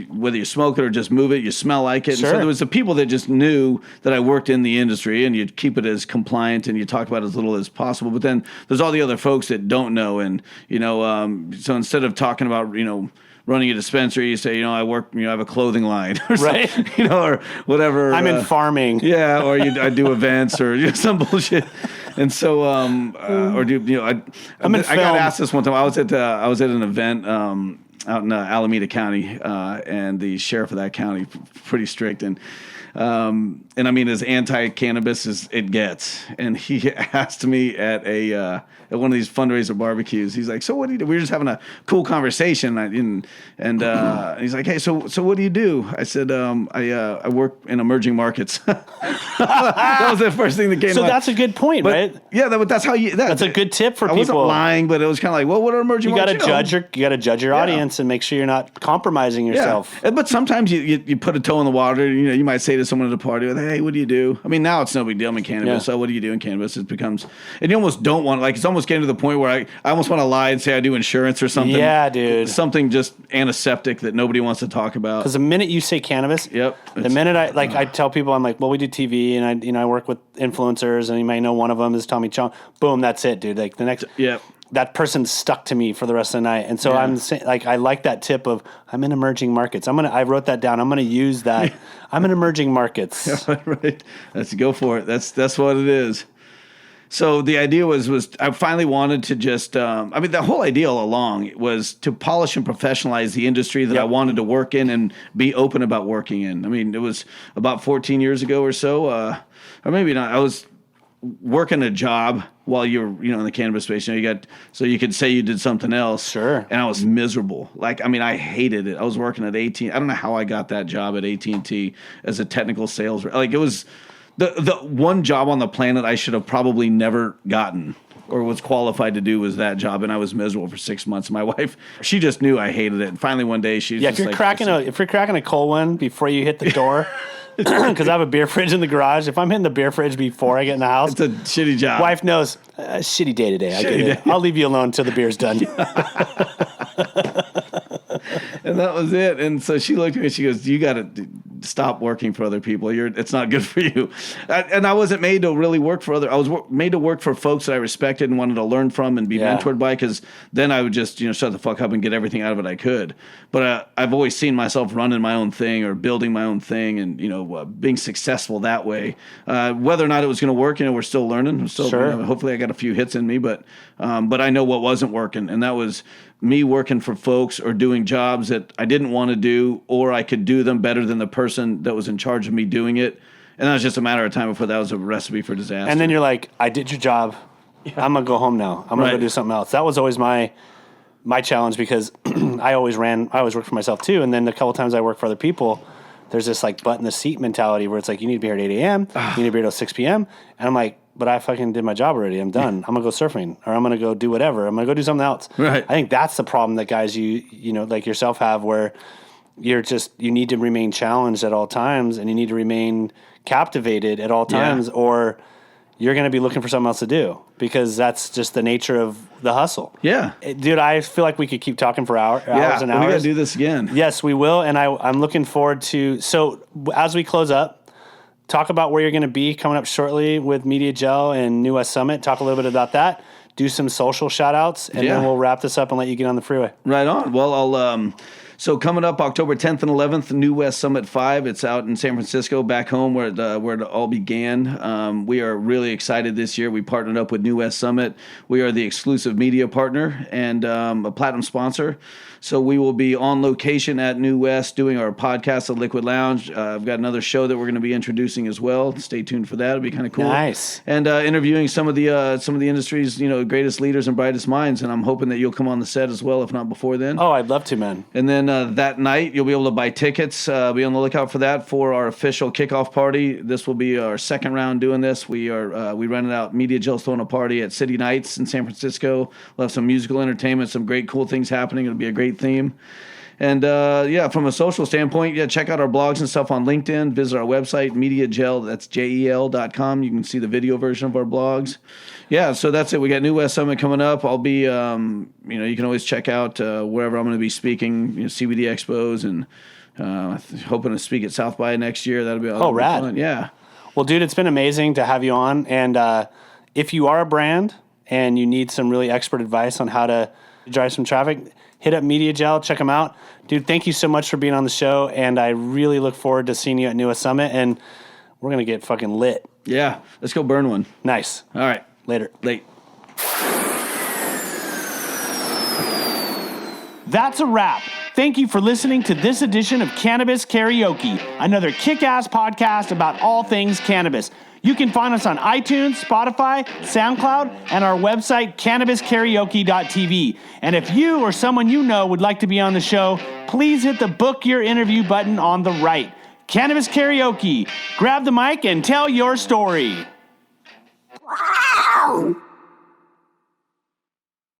whether you smoke it or just move it, you smell like it. Sure. And so there was the people that just knew that I worked in the industry, and you'd keep it as compliant and you talk about as little as possible. But then there's all the other folks that don't know. And, so instead of talking about, running a dispensary, you say, I work, I have a clothing line or something, or whatever. I'm in farming. Yeah. Or I do events or some bullshit. And so, I got asked this one time. I was at an event, out in Alameda County, and the sheriff of that county, pretty strict, and I mean, as anti-cannabis as it gets. And he asked me at at one of these fundraiser barbecues. He's like, "So what do you do?" We were just having a cool conversation, and he's like, "Hey, so what do you do?" I said, "I work in emerging markets." That was the first thing that came. So that's a good point, right? Yeah, that's how you. That's a good tip for people. I wasn't lying, but it was kind of like, well, what are emerging markets? You got to judge your audience and make sure you're not compromising yourself. Yeah. But sometimes you put a toe in the water. You might say to someone at a party, "Hey, what do you do?" I mean, now it's no big deal. I'm in cannabis. So what do you do in cannabis? It becomes, and you almost don't want, like, it's almost getting to the point where I almost want to lie and say I do insurance or something. Yeah, dude. Something just antiseptic that nobody wants to talk about. Because the minute you say cannabis, the minute I tell people, I'm like, well, we do TV and I work with influencers, and you may know one of them is Tommy Chong. Boom, that's it, dude. Like the next, that person's stuck to me for the rest of the night. And so I'm saying, like, I like that tip of I'm in emerging markets. I wrote that down. I'm gonna use that. I'm in emerging markets. Right. Let's go for it. That's what it is. So the idea was I finally wanted to just, the whole idea all along was to polish and professionalize the industry that I wanted to work in and be open about working in. I mean, it was about 14 years ago or so, or maybe not. I was working a job while you're, in the cannabis space. So you could say you did something else. Sure. And I was miserable. I hated it. I was working at AT&T. I don't know how I got that job at AT&T as a technical sales. Like, it was the one job on the planet I should have probably never gotten or was qualified to do was that job, and I was miserable for 6 months. My wife, she just knew I hated it, and finally one day she's if you're cracking a cold one before you hit the door, because I have a beer fridge in the garage. If I'm hitting the beer fridge before I get in the house, it's a shitty job. Wife knows, shitty day today. I get it. I'll leave you alone until the beer's done. And that was it. And so she looked at me and she goes, "You got to stop working for other people. It's not good for you." And I wasn't made to really work for I was made to work for folks that I respected and wanted to learn from and be mentored by, because then I would just, shut the fuck up and get everything out of it I could. But I've always seen myself running my own thing or building my own thing and, being successful that way. Whether or not it was going to work, we're still learning. Hopefully I got a few hits in me, but I know what wasn't working. And that was me working for folks or doing jobs that I didn't want to do, or I could do them better than the person that was in charge of me doing it. And that was just a matter of time before that was a recipe for disaster. And then you're like, I did your job. I'm going to go home now. I'm going to go do something else. That was always my challenge, because I always worked for myself too. And then a couple times I worked for other people, there's this like butt in the seat mentality where it's like, you need to be here at 8 a.m. You need to be here till 6 p.m. And I'm like, but I fucking did my job already. I'm done. I'm going to go surfing, or I'm going to go do whatever. I'm going to go do something else. Right. I think that's the problem that guys like yourself have, where you need to remain challenged at all times, and you need to remain captivated at all times, or you're going to be looking for something else to do, because that's just the nature of the hustle. Yeah. Dude, I feel like we could keep talking for hours and hours. We got to do this again. Yes, we will. And I'm looking forward to, so as we close up, talk about where you're going to be coming up shortly with MediaJel and New West Summit. Talk a little bit about that. Do some social shout outs, and then we'll wrap this up and let you get on the freeway. Right on. Well, so coming up October 10th and 11th, New West Summit 5. It's out in San Francisco, back home where it all began. We are really excited this year. We partnered up with New West Summit. We are the exclusive media partner and a platinum sponsor. So we will be on location at New West doing our podcast at Liquid Lounge. I've got another show that we're going to be introducing as well. Stay tuned for that. It'll be kind of cool. Nice. And interviewing some of the industry's greatest leaders and brightest minds. And I'm hoping that you'll come on the set as well, if not before then. Oh, I'd love to, man. And then that night you'll be able to buy tickets. Be on the lookout for that for our official kickoff party. This will be our second round doing this. We rented out MediaJel's throwing a party at City Nights in San Francisco. We'll have some musical entertainment, some great cool things happening. It'll be a great theme. And from a social standpoint, check out our blogs and stuff on LinkedIn. Visit our website, MediaJel, that's JEL.com. You can see the video version of our blogs. Yeah, so that's it. We got New West Summit coming up. I'll be, you can always check out wherever I'm going to be speaking, CBD expos, and hoping to speak at South by next year. That'll be rad. Fun. Yeah. Well, dude, it's been amazing to have you on. And if you are a brand and you need some really expert advice on how to drive some traffic, hit up MediaJel, check them out. Dude, thank you so much for being on the show, and I really look forward to seeing you at New West Summit, and we're going to get fucking lit. Yeah, let's go burn one. Nice. All right. Later. Late. That's a wrap. Thank you for listening to this edition of Cannabis Karaoke, another kick-ass podcast about all things cannabis. You can find us on iTunes, Spotify, SoundCloud, and our website, cannabiskaraoke.tv. And if you or someone you know would like to be on the show, please hit the book your interview button on the right. Cannabis Karaoke. Grab the mic and tell your story. Wow!